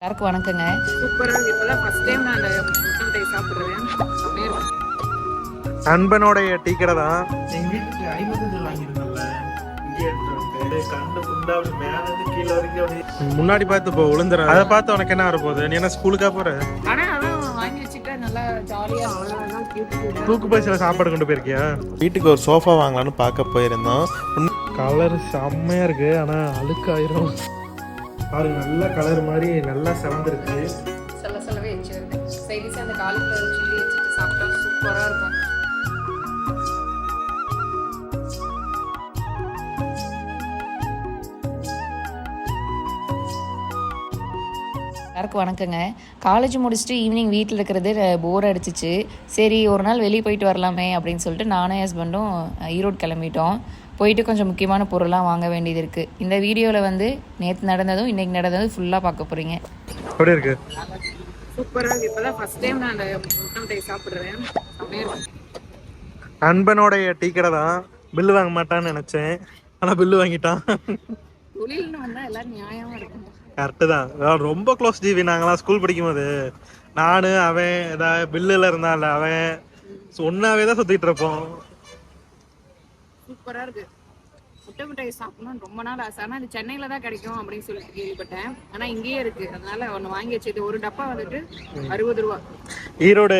எல்லாருக்கும் வணக்கங்க. சூப்பரா இருக்கு. இப்பதான் ஃபர்ஸ்ட் டைம் நான் அந்த முட்டம் டை சாப்பிடுறேன். அப்படியே நண்பனோடைய டீ கடை தான். எங்க வீட்டுக்கு 50 வாங்கியிருந்தோம்ல, இங்கே எடுத்துட்டு கண்டு ஃபுல்லா அப்படி மேல இருந்து கீழே வரைக்கும் அப்படி முன்னாடி பார்த்து இப்போ விழுந்துற. அதை பார்த்து உனக்கு என்ன வரப்போகுது? நீ என்ன ஸ்கூலுக்கா போற? ஆனா அதான் வாங்கி வச்சுட்டா நல்லா ஜாலியா தூக்கு பைசில சாப்பாடு கொண்டு போயிருக்கியா? வீட்டுக்கு ஒரு சோஃபா வாங்கலாம்னு பார்க்க போயிருந்தோம். கலர் செம்மையா இருக்கு, ஆனா அழுக்காயிரும். பாருங்க, நல்ல கலர் மாதிரி நல்லா செவந்திருக்கு. செல்லவே வச்சிருக்கு. சைடிஸ் அந்த காலிஃப்ளவர் சில்லி வச்சுட்டு சாப்பிட்டா சூப்பரா இருக்கும். எல்லாருக்கும் வணக்கங்க. காலேஜ் முடிச்சுட்டு ஈவினிங் வீட்டில் இருக்கிறது போர் அடிச்சிச்சு. சரி ஒரு நாள் வெளியே போயிட்டு வரலாமே அப்படின்னு சொல்லிட்டு நானும் ஹஸ்பண்டும் ஈரோடு கிளம்பிட்டோம். போயிட்டு கொஞ்சம் முக்கியமான பொருள்லாம் வாங்க வேண்டியது இருக்குது. இந்த வீடியோவில் வந்து நேற்று நடந்ததும் இன்றைக்கி நடந்ததும் ஃபுல்லாக பார்க்க போகிறீங்க. எப்படி இருக்கு? சூப்பரா இருக்கு. இப்பதான் ஃபர்ஸ்ட் டைம் நான் அந்த முட்டம் டை சாப்பிடுறேன். அப்படியே நண்பனோடைய டீ கடை தான். பில்லு வாங்க மாட்டான்னு நினைச்சேன், ஆனா பில்லு வாங்கிட்டான். தொழில்னு வந்தா எல்லாரும் நியாயமா இருக்கும். கரெக்டு தான். ரொம்ப க்ளோஸ் ஜீவி. நாங்களாம் ஸ்கூல் படிக்கும் போது நானு அவன் ஏதாவது பில்லுல இருந்தால அவன் ஒன்னாவே தான் சுத்திட்டு இருப்போம். சூப்பரா இருக்கு. முட்டை மிட்டாய் சாப்பிடணும்னு ரொம்ப நாள் ஆசை. ஆனால் இது சென்னையில தான் கிடைக்கும் அப்படின்னு சொல்லிட்டு கேள்விப்பட்டேன். ஆனா இங்கேயே இருக்கு. அதனால ஒன்று வாங்கி வச்சுட்டு ஒரு டப்பா வந்துட்டு 60 ரூபா. ஈரோடு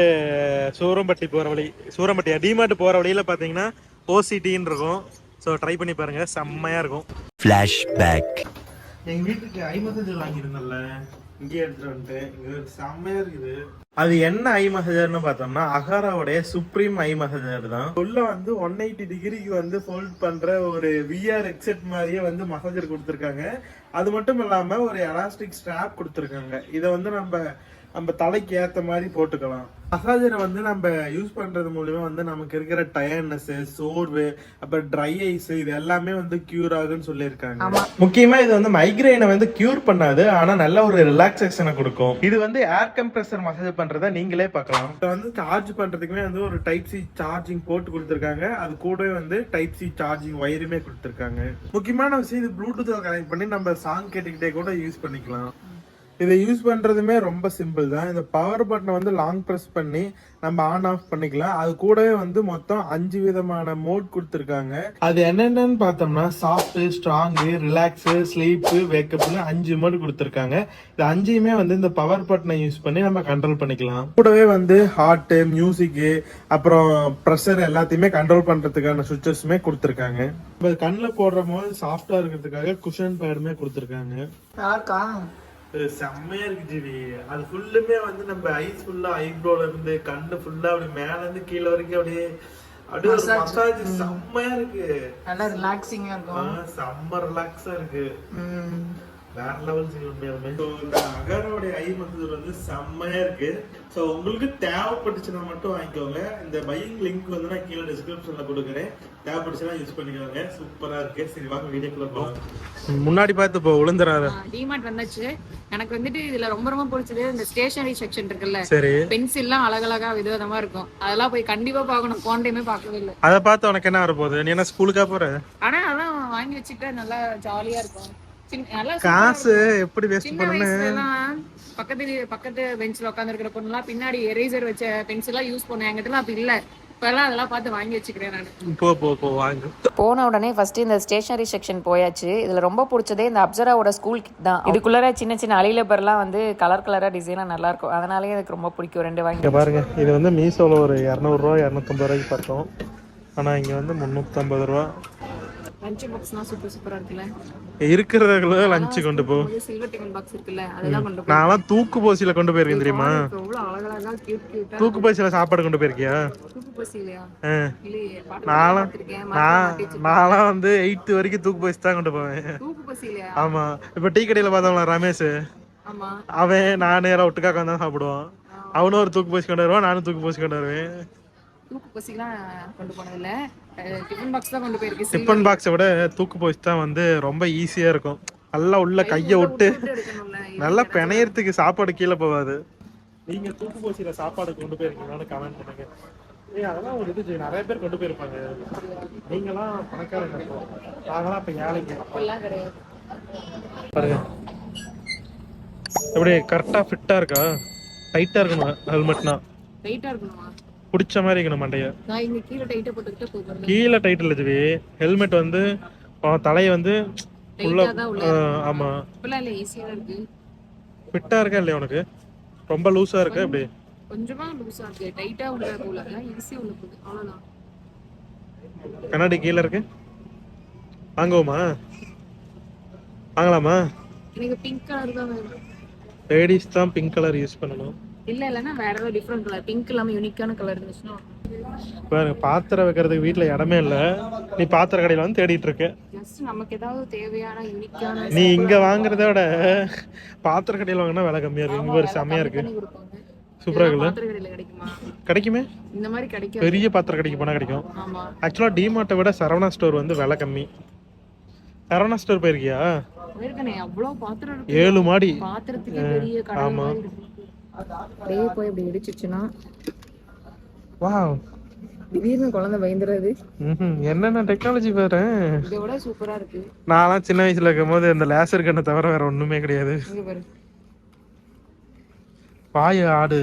சூரம்பட்டி போற வழி, சூரம்பட்டி டிமார்ட் போற வழியில பாத்தீங்கன்னா ஓசிடின்னு இருக்கும். ஸோ ட்ரை பண்ணி பாருங்க, செம்மையா இருக்கும். ஃபிளாஷ்பேக். எங்க வீட்டுக்கு 50 வாங்கியிருந்தோம்ல, இங்கே எடுத்துட்டு வந்துட்டு இங்க செம்மையா இருக்குது. அது என்ன ஐ மசாஜர்னு பார்த்தோம்னா அகாராவுடைய சுப்ரீம் ஐ மசாஜர் தான். உள்ள வந்து 180 டிகிரிக்கு வந்து ஃபோல்ட் பண்ற ஒரு விஆர் ஹெட்செட் மாதிரியே வந்து மசாஜர் கொடுத்துருக்காங்க. அது மட்டும் இல்லாம ஒரு எலாஸ்டிக் ஸ்ட்ராப் கொடுத்துருக்காங்க. இதை வந்து நம்ம தலைக்கு ஏத்த மாதிரி போட்டுக்கலாம். மசாஜரை வந்து நம்ம யூஸ் பண்றது மூலமா வந்து நமக்கு இருக்கிற டயர்ட்னஸ், சோர்வு, அப்புறம் ட்ரை ஐஸ் இது எல்லாமே வந்து கியூர் ஆகுன்னு சொல்லியிருக்காங்க. முக்கியமா இது வந்து மைக்ரைனை வந்து கியூர் பண்ணாது, ஆனா நல்ல ஒரு ரிலாக்ஸேஷனை கொடுக்கும். இது வந்து ஏர் கம்ப்ரஸர் மசாஜ் பண்றத நீங்களே பார்க்கலாம். இதை வந்து சார்ஜ் பண்றதுக்குமே வந்து ஒரு டைப் சி சார்ஜிங் போட்டு கொடுத்துருக்காங்க. அது கூடவே வந்து டைப் சி சார்ஜிங் வயருமே கொடுத்துருக்காங்க. முக்கியமான விஷயம், இது ப்ளூடூத்ல கனெக்ட் பண்ணி நம்ம சாங் கேட்டுக்கிட்டே கூட யூஸ் பண்ணிக்கலாம். இதை யூஸ் பண்ணுறதுமே ரொம்ப சிம்பிள் தான். இந்த பவர் பட்டனை வந்து லாங் ப்ரெஸ் பண்ணி நம்ம ஆன் ஆஃப் பண்ணிக்கலாம். அது கூடவே வந்து மொத்தம் 5 விதமான மோட் கொடுத்துருக்காங்க. அது என்னென்னு பார்த்தோம்னா சாஃப்ட், ஸ்ட்ராங்கு, ரிலாக்ஸு, ஸ்லீப்பு, வேக்கப்னு 5 மோட் கொடுத்துருக்காங்க. இது 5யுமே வந்து இந்த பவர் பட்டனை யூஸ் பண்ணி நம்ம கண்ட்ரோல் பண்ணிக்கலாம். கூடவே வந்து ஹார்ட்டு, மியூசிக்கு, அப்புறம் ப்ரெஷர் எல்லாத்தையுமே கண்ட்ரோல் பண்ணுறதுக்கான சுவிட்சஸுமே கொடுத்துருக்காங்க. இப்போ கண்ணில் போடுற போது சாஃப்டாக இருக்கிறதுக்காக குஷன் பேடுமே கொடுத்துருக்காங்க. யாருக்கா செம்மையா இருக்கு ஜிவி. அது ஃபுல்லுமே வந்து நம்ம ஐஸ் ஃபுல்லா ஐப்ரோல இருந்து கண்ணு ஃபுல்லா அப்படி மேல இருந்து கீழே வரைக்கும் அப்படியே ஒரு மசாஜ் செம்மையா இருக்கு. நல்லா ரிலாக்ஸிங்கா இருக்கும். செம்ம ரிலாக்ஸா இருக்கு. வேற லெவல் உண்மையாலுமே. இந்த அகரோடைய ஐ மசாஜ் வந்து செம்மையா இருக்கு. ஸோ உங்களுக்கு தேவைப்பட்டுச்சுன்னா மட்டும் வாங்கிக்கோங்க. இந்த பையிங் லிங்க் வந்து நான் கீழே டிஸ்கிரிப்ஷன்ல கொடுக்குறேன். தேவைப்பட்டுச்சுன்னா யூஸ் பண்ணிக்கோங்க. சூப்பரா இருக்கு. சரி வாங்க வீடியோக்குள்ள போகலாம். முன்னாடி பார்த்து இப்போ விழுந்துறாரு. டிமார்ட் வந்தாச்சு. எனக்கு வந்துட்டு இதுல ரொம்ப ரொம்ப பிடிச்சது இந்த ஸ்டேஷனரி செக்ஷன் இருக்குல்ல. சரி, பென்சில்லாம் அழகழகா விதவிதமா இருக்கும். அதெல்லாம் போய் கண்டிப்பா பார்க்கணும். போன டைமே பார்க்கவே இல்லை. அதை பார்த்து உனக்கு என்ன வரப்போகுது? நீ என்ன ஸ்கூலுக்கா போற? ஆனா அதான் வாங்கி வச்சுட்டா நல்லா ஜாலியா இருக்கும். காசு எப்படி வேஸ்ட் பண்ணணும்? பக்கத்து பெஞ்ச்ல உட்கார்ந்து இருக்கிற பொண்ணுலாம் பின்னாடி எரேசர் வச்ச பென்சிலா யூஸ் பண்ண என்கிட்ட அப்படி இல்ல. இப்பெல்லாம் அதெல்லாம் பார்த்து வாங்கி வச்சுக்கிறேன் நான். போ வாங்க. போன உடனே ஃபர்ஸ்ட் இந்த ஸ்டேஷனரி செக்ஷன் போயாச்சு. இதில் ரொம்ப பிடிச்சதே இந்த அப்சராவோட ஸ்கூல் கிட் தான். இதுக்குள்ளே சின்ன சின்ன அலிலபர்லாம் வந்து கலர் கலராக டிசைனாக நல்லா இருக்கும். அதனாலேயே எனக்கு ரொம்ப பிடிக்கும். 2 வாங்கி பாருங்க. இது வந்து மீஷோவில் ஒரு 200 ரூபா 250 ரூபாய்க்கு பார்த்தோம். ஆனால் இங்கே வந்து 350 ரூபா. லஞ்ச் பாக்ஸ்னா சூப்பரா இருக்குல்ல. இருக்கிறதுல லஞ்ச் கொண்டு போ. சில்வர் டிஃபன் பாக்ஸ் இருக்குல்ல, அதெல்லாம் கொண்டு போ. நான்லாம் தூக்கு போசில கொண்டு போயிருக்கேன் தெரியுமா? எவ்வளவு அழகழகா கியூட்டா. தூக்கு போசில சாப்பாடு கொண்டு போயிருக்கியா? தூக்கு போசிலையா? இல்லையே. நான்லாம் வந்து 8th வரைக்கும் தூக்கு போசி தான் கொண்டு போவேன். தூக்கு போசிலையா? ஆமா. இப்ப டீ கடையில பார்த்தோம்ல ரமேஷ், ஆமா, அவன் நானே எல்லாம் ஒட்டுக்கா உட்காந்து சாப்பிடுவான். அவனும் ஒரு தூக்கு போசி கொண்டு வருவான், நானும் தூக்கு போசி கொண்டு வருவேன். தூக்கு போசிலாம் கொண்டு போனதில்ல. டிஃபன் பாக்ஸ் தான் கொண்டு போயிருக்கேன். டிஃபன் பாக்ஸை விட தூக்கு போசி தான் வந்து ரொம்ப ஈஸியா இருக்கும். நல்லா உள்ள கையை விட்டு நல்லா பிணையறதுக்கு சாப்பாடு கீழே போகாது. நீங்க தூக்கு போசியில சாப்பாடு கொண்டு போயிருக்கீங்கன்னு கமெண்ட் பண்ணுங்க. அதெல்லாம் ஒரு இது நிறைய பேர் கொண்டு போயிருப்பாங்க. நீங்களாம் பணக்காரங்க, நாங்களாம் இப்ப ஏழைங்க. அப்படிலாம் கிடையாது பாருங்க. எப்படி கரெக்டாக ஃபிட்டாக இருக்கா? டைட்டாக இருக்கணும் ஹெல்மெட்னா, டைட்டா இருக்கணுமா? பிடிச்ச மாதிரி இருக்கணும் மண்டைய. நான் இங்க கீழே டைட்டா போட்டுக்கிட்டே போகிறேன். கீழே டைட் இல்லை ஜிவி, ஹெல்மெட் வந்து தலையை வந்து டைட்டா தான் உள்ள இருக்கு. ஆமாம். இப்பெல்லாம் இல்லை, ஈஸியா தான் இருக்கு. ஃபிட்டாக இருக்கா இல்லையா உனக்கு? ரொம்ப லூஸாக இருக்கா எப்படி? கொஞ்சமா லூஸா இருக்கு, டைட்டா உள்ள போல, ஈஸியா உள்ள போகுது, அவ்வளவுதான். கண்ணாடி கீழே இருக்கு, வாங்குவோமா? வாங்கலாமா? எனக்கு பிங்க் கலர் தான் வேணும். லேடிஸ் தான் பிங்க் கலர் யூஸ் பண்ணணும். இல்லைன்னா வேற ஏதாவது டிஃப்ரெண்ட் கலர், பிங்க் இல்லாம யூனிக்கான கலர் இருந்துச்சுன்னா. பாருங்க, பாத்திரம் வைக்கிறதுக்கு வீட்டுல இடமே இல்ல, நீ பாத்திர கடையில வந்து தேடிட்டு இருக்க. ஜஸ்ட் நமக்கு ஏதாவது தேவையான யூனிக்கான. நீ இங்க வாங்குறத விட பாத்திர கடையில வாங்கினா விலை கம்மியா இருக்கு. இங்க ஒரு செம்மையா இருக்கு, சூப்பரா இருக்குல்ல? பாத்திர கடையில கிடைக்குமா? கிடைக்குமே, இந்த மாதிரி கிடைக்கும். பெரிய பாத்திர கடைக்கு போனா கிடைக்கும். ஆமா, ஆக்சுவலா டிமார்ட்டை விட சரவணா ஸ்டோர் வந்து விலை கம்மி. சரவணா ஸ்டோர் போயிருக்கியா? போயிருக்கனே, அவ்வளவு பாத்திரம் இருக்கு. 7 மாடி பாத்திரத்துக்கு பெரிய கடை. ஆமா. அப்படியே போய் இப்படி இடிச்சிச்சுன்னா வாவ், திடீர்னு குழந்தை பயந்துறது. என்னென்ன டெக்னாலஜி பாரு, இதை விட சூப்பரா இருக்கு. நான்லாம் சின்ன வயசுல இருக்கும் போது இந்த லேசர் கண்ணை தவிர வேற ஒண்ணுமே கிடையாது. இங்க பாரு, பாய் ஆடு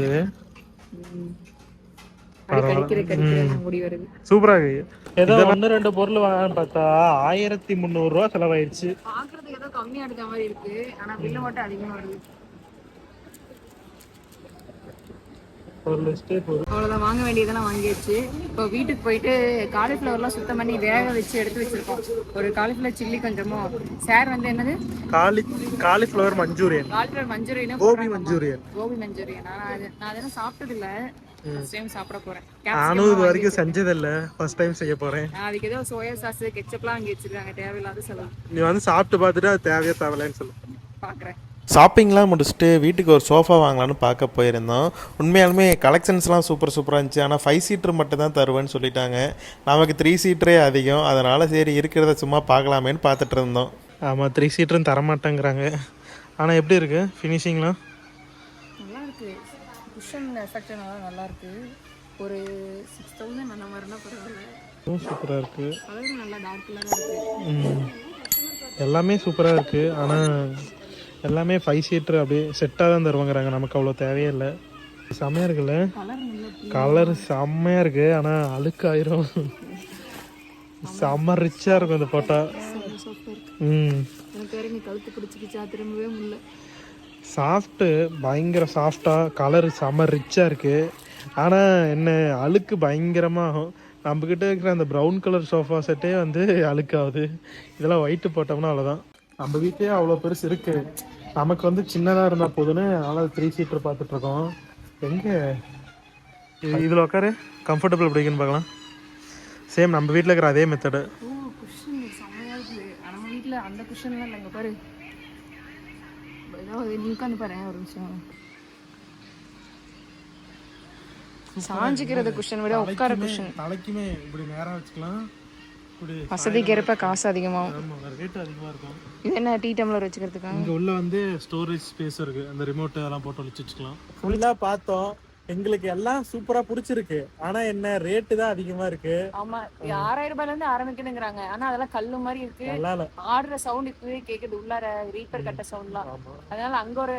கடிக்கிற முடி வருது. சூப்பரா இருக்கு. ஏதோ 1-2 பொருள் வாங்கன்னு பார்த்தா 1300 ரூபா செலவாயிருச்சு. பாக்குறதுக்கு ஏதோ கம்மியா எடுத்த மாதிரி இருக்கு, ஆனா பில்லு மட்டும் அதிகமா வருது. ஒரு லிஸ்டே போதும். அவ்வளோதான், வாங்க வேண்டியதெல்லாம் வாங்கியாச்சு. இப்போ வீட்டுக்கு போயிட்டு காலிஃப்ளவர்லாம் சுத்தம் பண்ணி வேக வச்சு எடுத்து வச்சிருக்கோம். ஒரு காலிஃப்ளவர் சில்லி கொஞ்சமும், சார் வந்து என்னது cauliflower manchurian, cauliflower manchurian, gobi manchurian. Gobi manchurian. நான் அதெல்லாம் சாப்பிட்டது இல்லை, ஃபர்ஸ்ட் டைம் சாப்பிட போறேன். நானும் இது வரைக்கும் செஞ்சதில்ல, ஃபர்ஸ்ட் டைம் செய்ய போறேன். அதுக்கு ஏதோ சோயா சாஸ் கெச்சப்லாம் வாங்கி வச்சிருக்காங்க, தேவையில்லாத செலவு. நீ வந்து சாப்பிட்டு பார்த்துட்டு அது தேவையா தேவையில்லைன்னு சொல்லு. பார்க்குறேன். ஷாப்பிங்லாம் முடிச்சுட்டு வீட்டுக்கு ஒரு சோஃபா வாங்கலான்னு பார்க்க போயிருந்தோம். உண்மையாலுமே கலெக்ஷன்ஸ்லாம் சூப்பராக இருந்துச்சு. ஆனால் 5 சீட்டர் மட்டும் தான் தருவேன்னு சொல்லிட்டாங்க. நமக்கு 3 சீட்டரே அதிகம், அதனால் சரி இருக்கிறத சும்மா பார்க்கலாமேன்னு பார்த்துட்டு இருந்தோம். ஆமாம், 3 சீட்டரும் தரமாட்டேங்கிறாங்க. ஆனால் எப்படி இருக்கு ஃபினிஷிங்லாம்? நல்லா இருக்கு, குஷன் எஃபெக்ட் நல்லா இருக்கு. ஒரு 6000 அந்த மாதிரினா பரவாயில்ல, சூப்பராக இருக்கு. கலர் நல்லா டார்க் கலராக இருக்கு. எல்லாமே சூப்பராக இருக்கு. ஆனால் எல்லாமே 5 சீட்டர் அப்படியே செட்டாக தான் தருவாங்கிறாங்க. நமக்கு அவ்வளோ தேவையே இல்லை. செம்மையாக இருக்குல்ல, கலர் செம்மையாக இருக்குது. ஆனால் அழுக்காயிரும், செம்ம ரிச்சாக இருக்கும் இந்த போட்டா. கழுத்து பிடிச்சிக்கிச்சா திரும்பவே முடியல. சாஃப்ட்டு, பயங்கர சாஃப்டாக, கலர் செம்ம ரிச்சாக இருக்குது. ஆனால் என்ன, அழுக்கு பயங்கரமாக ஆகும். நம்மக்கிட்ட இருக்கிற அந்த ப்ரௌன் கலர் சோஃபா செட்டே வந்து அழுக்காகுது. இதெல்லாம் ஒயிட்டு போட்டோம்னா அவ்வளோதான். நம்ம வீட்லேயே அவ்வளோ பெருசு இருக்குது, நமக்கு வந்து சின்னதாக இருந்தால் போதுன்னு அதனால் 3 சீட்டர் பார்த்துட்ருக்கோம். எங்கே இதில் உட்காரு, கம்ஃபர்டபுள் பிடிக்குன்னு பார்க்கலாம். சேம் நம்ம வீட்டில் இருக்கிற அதே மெத்தடு. ஓ, குஷன் செம்மையாக இருக்குது. நம்ம வீட்டில் அந்த குஷன்லாம் இல்லைங்க பாரு. ஏதாவது நீ உட்காந்து பாரு ஒரு நிமிஷம். சாஞ்சிக்கிறது குஷன் விட உட்கார குஷன். தலைக்குமே இப்படி நேராக வச்சுக்கலாம். வசதிக்கு ஏற்ப காசு அதிகமாகும். ஆமாம், ரேட்டு அதிகமாக இருக்கும். இது என்ன டீ டம்ளர் வச்சுக்கிறதுக்கா? இங்கே உள்ள வந்து ஸ்டோரேஜ் ஸ்பேஸ் இருக்குது, அந்த ரிமோட்டு அதெல்லாம் போட்டு வச்சுக்கலாம். ஃபுல்லாக பார்த்தோம், எங்களுக்கு எல்லாம் சூப்பராக பிடிச்சிருக்கு. ஆனால் என்ன, ரேட்டு தான் அதிகமாக இருக்கு. ஆமா, 6000 ரூபாயிலேருந்து ஆரம்பிக்கணுங்கிறாங்க. ஆனால் அதெல்லாம் கல்லு மாதிரி இருக்கு. ஆடுற சவுண்ட் இப்பவே கேட்குது, உள்ளார ரீப்பர் கட்ட சவுண்ட்லாம். அதனால அங்கே ஒரு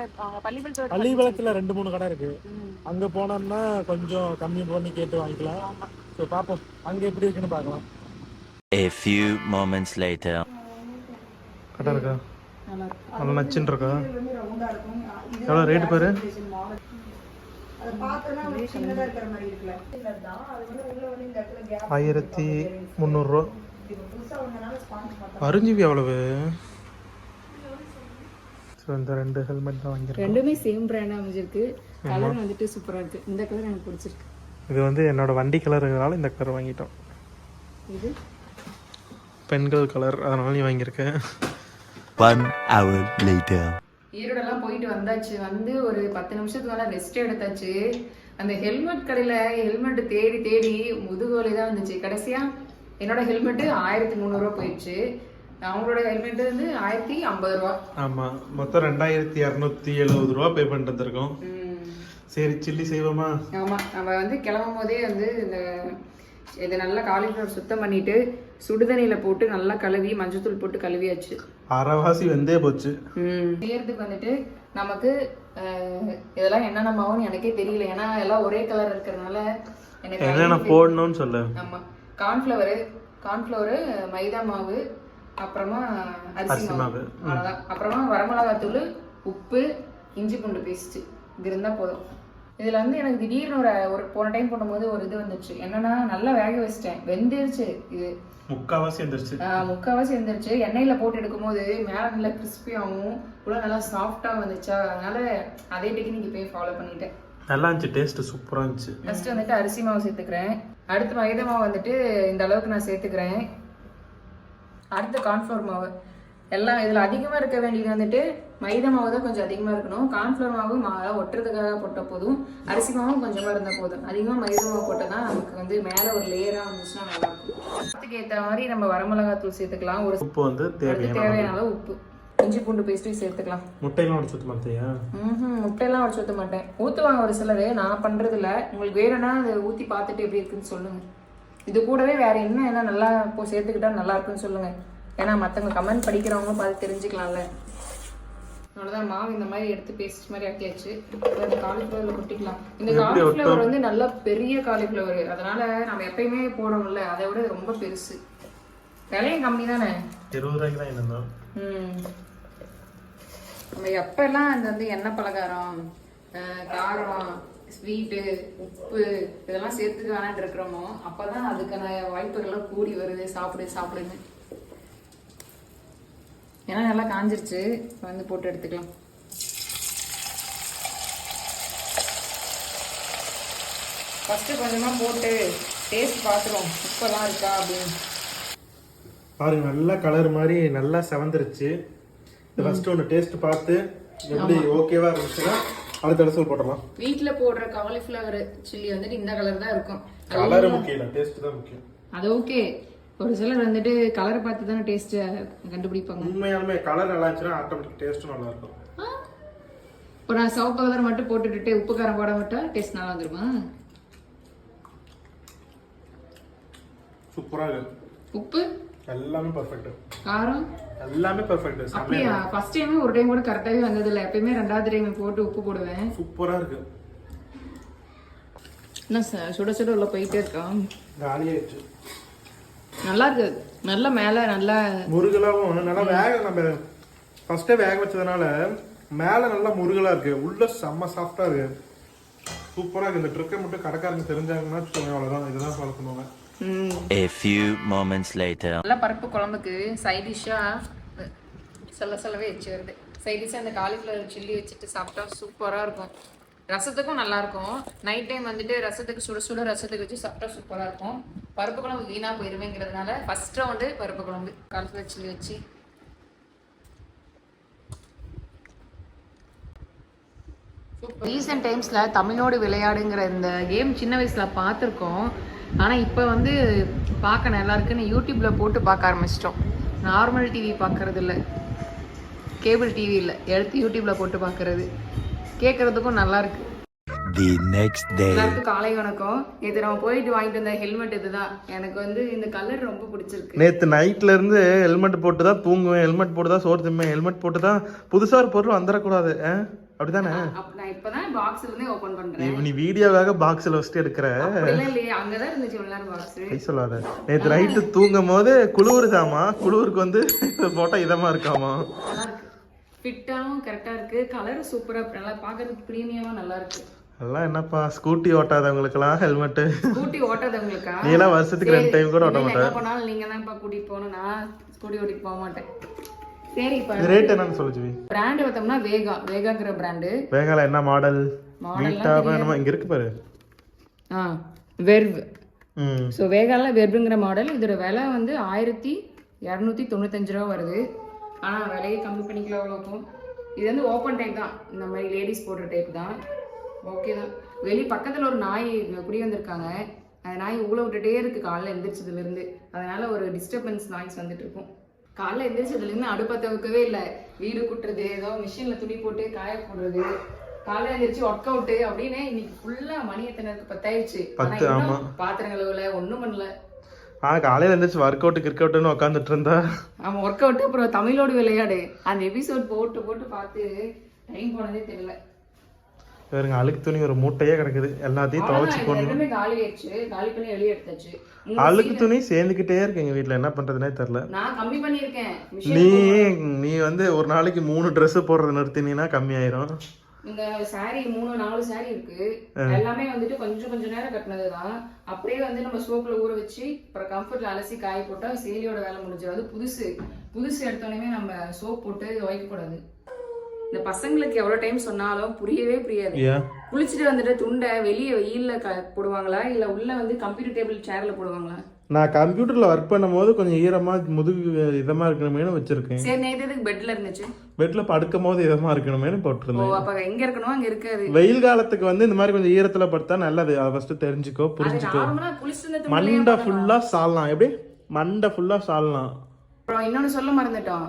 பள்ளிப்பாளையத்தில் 2-3 கடை இருக்கு. அங்கே போனோம்னா கொஞ்சம் கம்மி பண்ணி கேட்டு வாங்கிக்கலாம். ஸோ பார்ப்போம் அங்கே எப்படி இருக்குன்னு பார்க்கலாம். A few moments later. கடை இருக்கா? நல்லா நச்சுன்னு இருக்கா? எவ்வளோ ரேட்டு பாரு. 1300 ரூபா. அரிஞ்சிவி எவ்வளவு? இந்த 2 ஹெல்மெட் தான் வாங்கியிருக்கேன். ரெண்டுமே சேம் பிராண்டாக அமைஞ்சிருக்கு. கலர் வந்துட்டு சூப்பராக இருக்கு. இந்த கலர் எனக்கு பிடிச்சிருக்கு. இது வந்து என்னோட வண்டி கலருங்கிறனால இந்த கலர் வாங்கிட்டோம். இது பெண்கள் கலர், அதனால நீ வாங்கியிருக்கேன். 1 hour later. ஈரோடெல்லாம் போயிட்டு வந்தாச்சு. வந்து ஒரு 10 நிமிஷத்துக்கு மேலே ரெஸ்ட் எடுத்தாச்சு. அந்த ஹெல்மெட் கடையில் ஹெல்மெட் தேடி தேடி முதுகோலி தான் வந்துச்சு. கடைசியாக என்னோட ஹெல்மெட்டு 1300 ரூபா போயிடுச்சு. அவங்களோட ஹெல்மெட் வந்து 1050 ரூபா. ஆமாம், மொத்தம் 2270 ரூபா பே பண்ணிட்டு வந்திருக்கோம். சரி, சில்லி செய்வோமா? ஆமாம், நம்ம வந்து கிளம்பும் போதே வந்து இதை நல்லா காலிஃப்ளவர் சுத்தம் பண்ணிட்டு சுடுதண்ணியில் போட்டு நல்லா கழுவி மஞ்சத்தூள் போட்டு கழுவியாச்சு. அரைவாசி வெந்தே போச்சு. செய்யறதுக்கு வந்துட்டு நமக்கு இதெல்லாம் என்னென்ன மாவுன்னு எனக்கே தெரியல, ஏன்னா எல்லாம் ஒரே கலர் இருக்கிறதுனால எனக்கு என்னென்ன போடணும்னு சொல்லு. ஆமா, கார்ன்ஃப்ளவரு, மைதா மாவு, அப்புறமா அரிசி மாவு, அவ்வளோதான். அப்புறமா வரமிளகாத்தூள், உப்பு, இஞ்சி பூண்டு பேஸ்ட், இது இருந்தால் போதும். இதில் வந்து எனக்கு திடீர்னு ஒரு போன டைம் பண்ணும்போது ஒரு இது வந்துச்சு, என்னன்னா நல்லா வேக வச்சிட்டேன், வெந்துருச்சு. இது முக்காவாசி எந்திரிச்சு எண்ணெயில் போட்டு எடுக்கும்போது மேலே நல்லா கிறிஸ்பியாகவும் உள்ள நல்லா சாஃப்டாக வந்துச்சா, அதனால அதே டெக்னிக் இப்போயும் ஃபாலோ பண்ணிட்டேன். நல்லா இருந்துச்சு, டேஸ்ட் சூப்பராக இருந்துச்சு. ஃபர்ஸ்ட் வந்துட்டு அரிசி மாவு சேர்த்துக்கிறேன். அடுத்து மைதா மாவு வந்துட்டு இந்த அளவுக்கு நான் சேர்த்துக்கிறேன். அடுத்து கார்ன்ஃப்ளவர் மாவு. எல்லாம் இதில் அதிகமாக இருக்க வேண்டியது வந்துட்டு மைதா மாவு தான் கொஞ்சம் அதிகமாக இருக்கணும். கார்ன்ஃப்ளவர் மாவு ஒட்டுறதுக்காக போட்ட போதும், அரிசி மாவும் கொஞ்சமாக இருந்தால் போதும். அதிகமாக மைதா மாவு போட்டால் தான் நமக்கு வந்து மேலே ஒரு லேயராக வந்துச்சுன்னா நல்லாயிருக்கும். அதுக்கு ஏற்ற மாதிரி நம்ம வரமிளகாத்தூள் சேர்த்துக்கலாம். ஒரு உப்பு வந்து தேவையான அளவு உப்பு, இஞ்சி பூண்டு பேஸ்ட்டையும் சேர்த்துக்கலாம். முட்டையெல்லாம் உடச்சு ஊற்ற மாட்டியா? முட்டையெல்லாம் உடச்சு ஊற்ற மாட்டேன். ஊற்றுவாங்க ஒரு சிலர், நான் பண்ணுறதில்ல. உங்களுக்கு வேணும்னா அதை ஊற்றி பார்த்துட்டு எப்படி இருக்குன்னு சொல்லுங்கள். இது கூடவே வேறு என்ன நல்லா சேர்த்துக்கிட்டா நல்லா இருக்குன்னு சொல்லுங்கள். ஏன்னா மற்றவங்க கமெண்ட் படிக்கிறவங்களும் பார்த்து தெரிஞ்சுக்கலாம்ல. அவ்வளோதான், மாவு இந்த மாதிரி எடுத்து பேஸ்ட் மாதிரி ஆக்கியாச்சு. காலிஃப்ளவரில் கொட்டிக்கலாம். இந்த காலிஃப்ளவர் வந்து நல்லா பெரிய காலிஃப்ளவர், அதனால நம்ம எப்பயுமே போடுறோம்ல, அதை விட ரொம்ப பெருசு. விலையும் கம்மி தானே, 20 ரூபாய்க்கு தான் என்னன்னா. நம்ம எப்பெல்லாம் இந்த வந்து எண்ணெய் பலகாரம், காரம், ஸ்வீட்டு, உப்பு இதெல்லாம் சேர்த்துக்க வேணான்னு இருக்கிறோமோ அப்போதான் அதுக்கான வாய்ப்புகள்லாம் கூடி வருது. சாப்பிடுன்னு. ஏன்னா நல்லா காஞ்சிருச்சு, வந்து போட்டு எடுத்துக்கலாம். ஃபர்ஸ்ட் கொஞ்சமா போட்டு டேஸ்ட் பார்த்துருவோம், உப்பெல்லாம் இருக்கா அப்படின்னு. பாருங்க, நல்லா கலர் மாதிரி நல்லா செவந்துருச்சு. ஃபர்ஸ்ட் ஒன்று டேஸ்ட் பார்த்து எப்படி ஓகேவா இருந்துச்சுன்னா அடுத்த சொல்லி போடலாம். வீட்டில் போடுற காலிஃப்ளவர் சில்லி வந்துட்டு இந்த கலர் தான் இருக்கும். கலர் முக்கியம் இல்லை, டேஸ்ட் தான் முக்கியம். அது ஓகே. ஒரு சிலர் வந்துட்டு கலரை பார்த்து தானே டேஸ்ட் கண்டுபிடிப்பாங்க. உண்மையாலுமே கலர் நல்லா இருந்துச்சுன்னா ஆட்டோமேட்டிக் டேஸ்ட்டும் நல்லா இருக்கும். இப்போ நான் சிவப்பு கலர் மட்டும் போட்டுட்டு உப்பு காரம் போட மாட்டேன், டேஸ்ட் நல்லா வந்துருமா? சூப்பரா இருக்கு. உப்பு எல்லாமே பர்ஃபெக்ட், காரம் எல்லாமே பர்ஃபெக்ட். அப்படியா? ஃபர்ஸ்ட் டைம் ஒரு டைம் கூட கரெக்டாவே வந்தது இல்லை. எப்பயுமே ரெண்டாவது டைம் போட்டு உப்பு போடுவேன். சூப்பரா இருக்கு. என்ன சுட சுட உள்ள போயிட்டே இருக்கான், காலியாயிடுச்சு. நல்லா இருக்கு. நல்ல மேல நல்லா முருகலாவும் நல்லா நம்ம ஃபர்ஸ்டே வேக வச்சதுனால மேல நல்லா முருகலா இருக்கு, உள்ள செம்ம சாஃப்டா இருக்கு. சூப்பரா இருக்கு. இந்த ட்ரிக்கை மட்டும் கடைக்காரங்க தெரிஞ்சாங்கன்னா அவ்வளவுதான், இதுதான் ஃபாலோ பண்ணுவாங்க. A few moments later. நல்ல பருப்பு குழம்புக்கு சைட் டிஷ்ஷா சொல்லவே வச்சு வருது. சைட் டிஷ்ஷா அந்த காலிஃப்ளவர் சில்லி வச்சுட்டு சாப்பிட்டா சூப்பரா இருக்கும். ரசத்துக்கும் நல்லா இருக்கும். நைட் டைம் வந்துட்டு ரசத்துக்கு சுட ரசத்துக்கு வச்சு சாப்பிட்டா சூப்பரா இருக்கும். பருப்பு குழம்பு வீணா போயிருவேங்கிறதுனால ஃபர்ஸ்ட் ரவுண்டு பருப்பு குழம்பு காலிஃப்ளவர் சில்லி வச்சு. ரீசெண்ட் டைம்ஸில் தமிழோடு விளையாடுங்கிற இந்த கேம் சின்ன வயசில் பார்த்துருக்கோம். ஆனால் இப்போ வந்து பார்க்க நல்லா இருக்குன்னு யூடியூப்பில் போட்டு பார்க்க ஆரம்பிச்சிட்டோம். நார்மல் டிவி பார்க்கறது இல்லை, கேபிள் டிவி இல்லை, எடுத்து யூடியூப்பில் போட்டு பார்க்கறது. கேட்குறதுக்கும் நல்லா இருக்கு. The next day. எல்லாருக்கும் காலை வணக்கம். இது நம்ம போயிட்டு வாங்கிட்டு வந்த ஹெல்மெட் இதுதான். எனக்கு வந்து இந்த கலர் ரொம்ப பிடிச்சிருக்கு. நேற்று நைட்ல இருந்து ஹெல்மெட் போட்டு தான் தூங்குவேன், ஹெல்மெட் போட்டு தான் சோறு திம்பேன், ஹெல்மெட் போட்டு தான் புதுசா ஒரு பொருள் வந்துடக்கூடாது, அப்படிதானே? நான் இப்பதான் பாக்ஸ்ல இருந்தே ஓபன் பண்றேன். நீ வீடியோவாக பாக்ஸ்ல வச்சுட்டு எடுக்கிற இல்லையே, அங்கதான் இருந்துச்சு எல்லாரும் பாக்ஸ். சொல்லாத. நேற்று நைட்டு தூங்கும் போது குளிருதாமா, குளிருக்கு வந்து போட்டா இதமா இருக்காமா. ஃபிட்டாவும் கரெக்டா இருக்கு, கலர் சூப்பரா நல்லா பாக்குறதுக்கு பிரீமியமா நல்லா இருக்கு. எல்லாம் என்னப்பா ஸ்கூட்டி ஓட்டாதவங்களுக்குலாம் ஹெல்மெட். ஸ்கூட்டி ஓட்டாதவங்களுக்கா? நீ எல்லாம் வருஷத்துக்கு 2 டைம் கூட ஓட்ட மாட்டேன். எங்க போனாலும் நீங்க தான் கூட்டிட்டு போகணும், நான் ஸ்கூட்டி ஓட்டிட்டு போக மாட்டேன். சரி, இப்ப ரேட் என்னன்னு சொல்லுச்சு. பிராண்ட் பார்த்தோம்னா வேகாங்கிற பிராண்டு. வேகால என்ன மாடல்? மீட்டாவா என்னமா இங்க இருக்கு பாரு. வெர்வ். ஸோ வேகால வெர்வுங்கிற மாடல். இதோட விலை வந்து 1295 ரூபா வருது. ஆனால் விலையை கம்மி பண்ணிக்கலாம் அவ்வளோக்கும். இது வந்து ஓப்பன் டைப் தான், இந்த மாதிரி லேடிஸ் போடுற டைப் தான். ஓகே தான். பக்கத்தில் ஒரு நாய் குடி வந்திருக்காங்க. அந்த நாய் ஊழ விட்டுட்டே இருக்கு காலைல எந்திரிச்சதுலேருந்து. அதனால ஒரு டிஸ்டர்பன்ஸ் நாய்ஸ் வந்துட்டு இருக்கும். காலைல எந்திரிச்சதுலேருந்து அடுப்பை தவிர்க்கவே இல்லை. வீடு கூட்டுறது, ஏதோ மிஷினில் துணி போட்டு காய போடுறது, காலைல எந்திரிச்சு ஒர்க் அவுட்டு அப்படின்னு இன்னைக்கு ஃபுல்லாக மணி எத்தனைக்கு 10 ஆயிடுச்சு. பாத்திரம் கழுவல, ஒன்றும் பண்ணல. காலையில இருந்துச்சு ஒர்க் அவுட் கிரிக்கெட்னு உட்காந்துட்டு இருந்தா. ஆமா, ஒர்க் அவுட். அப்புறம் தமிழோடு விளையாடு அந்த எபிசோட் போட்டு பார்த்து டைம் போனதே தெரியல. பாருங்க அழுக்கு துணி ஒரு மூட்டையே கிடக்குது, எல்லாத்தையும் துவைச்சு போடணும். ரெண்டுமே காலி ஆயிடுச்சு, காலி பண்ணி வெளியே எடுத்தாச்சு. அழுக்கு துணி சேர்ந்துக்கிட்டே இருக்கு எங்க வீட்டுல, என்ன பண்றதுனே தெரியல. நான் கம்மி பண்ணியிருக்கேன். நீ வந்து ஒரு நாளைக்கு 3 ட்ரெஸ் போடுறத நிறுத்தினீங்கன்னா கம்மியாயிரும். இந்த சாரி 3-4 சாரி இருக்கு, எல்லாமே வந்துட்டு கொஞ்சம் நேரம் கட்டினதுதான். அப்படியே வந்து நம்ம சோப்புல ஊற வச்சு அப்புறம் கம்ஃபர்ட்ல அலசி காய போட்டா சேலியோட வேலை முடிஞ்சிடும். அது புதுசு எடுத்தோடனே நம்ம சோப் போட்டு துவைக்க கூடாது. இந்த பசங்களுக்கு எவ்வளவு டைம் சொன்னாலும் புரியவே புரியாது. குளிச்சுட்டு வந்துட்டு துண்டை வெளியே வெயில்ல போடுவாங்களா இல்ல உள்ள வந்து கம்ப்யூட்டர் டேபிள் சேர்ல போடுவாங்களா? நான் கம்ப்யூட்டர்ல ஒர்க் பண்ணும்போது கொஞ்சம் ஈரமா முதுகு இதமா இருக்கணுமேனு வச்சிருக்கேன். சரி, நேத்து பெட்ல இருந்துச்சு, பெட்ல படுக்கும் போது இதமா இருக்கணுமேனு போட்டிருந்தேன். அப்ப எங்க இருக்கணும் அங்க இருக்காது. வெயில் காலத்துக்கு வந்து இந்த மாதிரி கொஞ்சம் ஈரத்துல படுத்தா நல்லது. அதை ஃபர்ஸ்ட் தெரிஞ்சுக்கோ, புரிஞ்சுக்கோ. மண்டை ஃபுல்லா சாழலாம். எப்படி மண்டை ஃபுல்லா சாழலாம். அப்புறம் இன்னொன்னு சொல்ல மறந்துட்டோம்,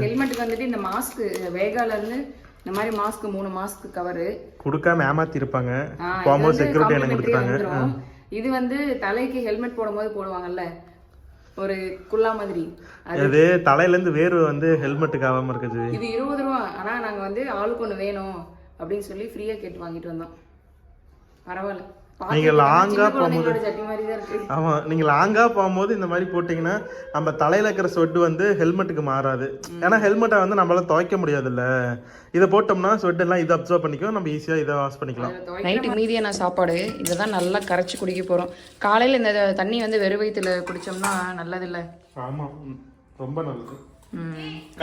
ஹெல்மெட்டுக்கு வந்துட்டு இந்த மாஸ்க் வேகால இருந்து இந்த மாதிரி மாஸ்க் 3 மாஸ்க் கவரு கொடுக்காம ஏமாத்தி இருப்பாங்க. போகும்போது செக்யூரிட்டி எனக்கு கொடுத்தாங்க. இது வந்து தலைக்கு ஹெல்மெட் போடும்போது போடுவாங்கல்ல ஒரு குல்லா மாதிரி, அது தலையில இருந்து வேறு வந்து ஹெல்மெட்டுக்கு ஆகாம இருக்குது. இது 20 ரூபா. ஆனா நாங்க வந்து ஆளுக்கு ஒண்ணு வேணும் அப்படின்னு சொல்லி ஃப்ரீயா கேட்டு வாங்கிட்டு வந்தோம். பரவாயில்ல. நீங்க லாங்கா போகும்போது ஆமா, நீங்க லாங்கா போகும்போது இந்த மாதிரி போட்டீங்கன்னா நம்ம தலையில இருக்கிற ஸ்வெட் வந்து ஹெல்மெட்டுக்கு மாறாது. ஏன்னா ஹெல்மெட்டை வந்து நம்மளால துவைக்க முடியாதுல்ல. இதை போட்டோம்னா ஸ்வெட் எல்லாம் இதை அப்சர்வ் பண்ணிக்கும், நம்ம ஈஸியா இதை வாஷ் பண்ணிக்கலாம். நைட்டு மீதியான சாப்பாடு இதை தான் நல்லா கரைச்சி குடிக்க போறோம். காலையில இந்த தண்ணி வந்து வெறும் வயிற்றுல குடிச்சோம்னா நல்லது இல்ல. ஆமா, ரொம்ப நல்லது.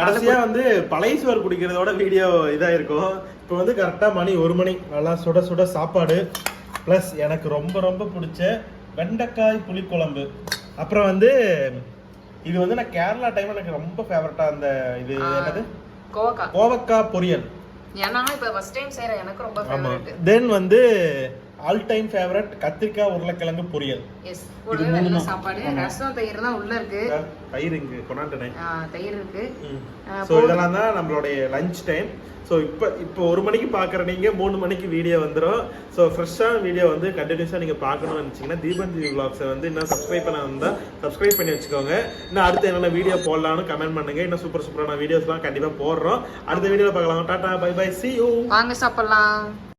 கடைசியா வந்து பழைய சோறு குடிக்கிறதோட வீடியோ இதா இருக்கும். இப்போ வந்து கரெக்டா மணி 1 மணி. நல்லா சுட சுட சாப்பாடு ப்ளஸ் எனக்கு ரொம்ப பிடிச்ச வெண்டைக்காய் புளிக்குழம்பு. அப்புறம் வந்து இது வந்து நான் கேரளா டைம் எனக்கு ரொம்ப ஃபேவரட்டா அந்த இது என்னது கோவக்காய் பொரியல். ஏன்னா இப்ப ஃபர்ஸ்ட் டைம் செய்றேன், எனக்கு ரொம்ப ஃபேவரட். தென் வந்து ஆல் டைம் ஃபேவரட் கத்திரிக்காய் உருளைக்கிழங்கு பொரியல். எஸ், இது நல்ல சாப்பாடு. ரசம் தயிர் தான் உள்ள இருக்கு. தயிர் இங்க கொண்டாண்டனே. தயிர் இருக்கு. சோ இதெல்லாம் தான் நம்மளுடைய லஞ்ச் டைம். ஸோ இப்போ 1 மணிக்கு பார்க்குற நீங்கள் 3 மணிக்கு வீடியோ வந்துடும். ஸோ ஃப்ரெஷ்ஷான வீடியோ வந்து கண்டினியூஸாக நீங்கள் பார்க்கணும்னு நினச்சிங்கன்னா தீபன் டிவி விலாக்ஸை வந்து இன்னும் சப்ஸ்கிரைப் பண்ண வந்தால் சப்ஸ்கிரைப் பண்ணி வச்சுக்கோங்க. இன்னும் அடுத்து என்னென்ன வீடியோ போடலாம்னு கமெண்ட் பண்ணுங்கள். இன்னும் சூப்பரான வீடியோஸ்லாம் கண்டிப்பாக போடுறோம். அடுத்த வீடியோவில் பார்க்கலாம். Tata, bye bye, see you. வாங்க சாப்பிடலாம்.